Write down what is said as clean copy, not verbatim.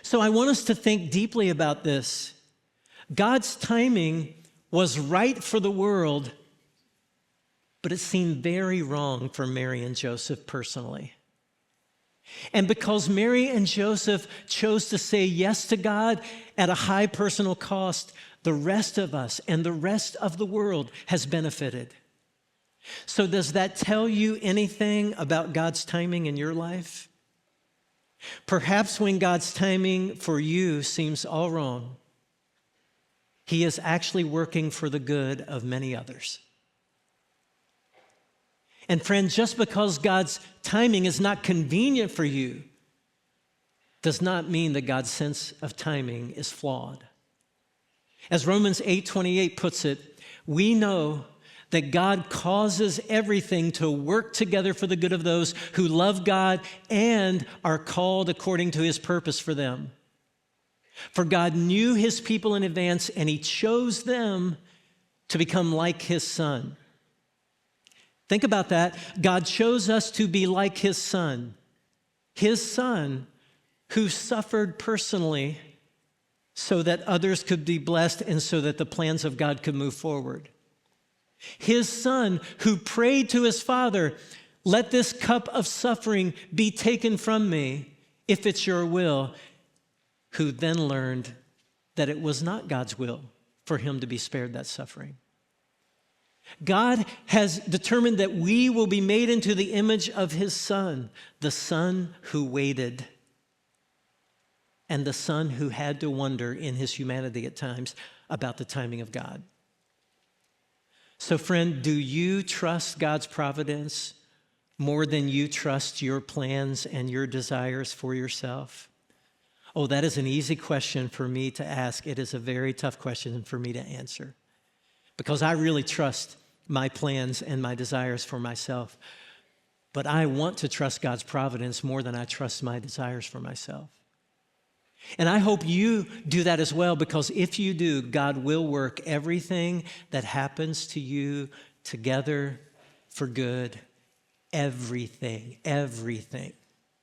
So I want us to think deeply about this. God's timing was right for the world, but it seemed very wrong for Mary and Joseph personally. And because Mary and Joseph chose to say yes to God at a high personal cost, the rest of us and the rest of the world has benefited. So does that tell you anything about God's timing in your life? Perhaps when God's timing for you seems all wrong, He is actually working for the good of many others. And friend, just because God's timing is not convenient for you does not mean that God's sense of timing is flawed. As Romans 8:28 puts it, we know that God causes everything to work together for the good of those who love God and are called according to His purpose for them. For God knew His people in advance, and He chose them to become like His Son. Think about that. God chose us to be like His Son who suffered personally so that others could be blessed and so that the plans of God could move forward. His Son who prayed to His Father, let this cup of suffering be taken from me, if it's your will, who then learned that it was not God's will for Him to be spared that suffering. God has determined that we will be made into the image of His Son, the Son who waited, and the Son who had to wonder in His humanity at times about the timing of God. So friend, do you trust God's providence more than you trust your plans and your desires for yourself? Oh, that is an easy question for me to ask. It is a very tough question for me to answer, because I really trust my plans and my desires for myself. But I want to trust God's providence more than I trust my desires for myself. And I hope you do that as well, because if you do, God will work everything that happens to you together for good. Everything.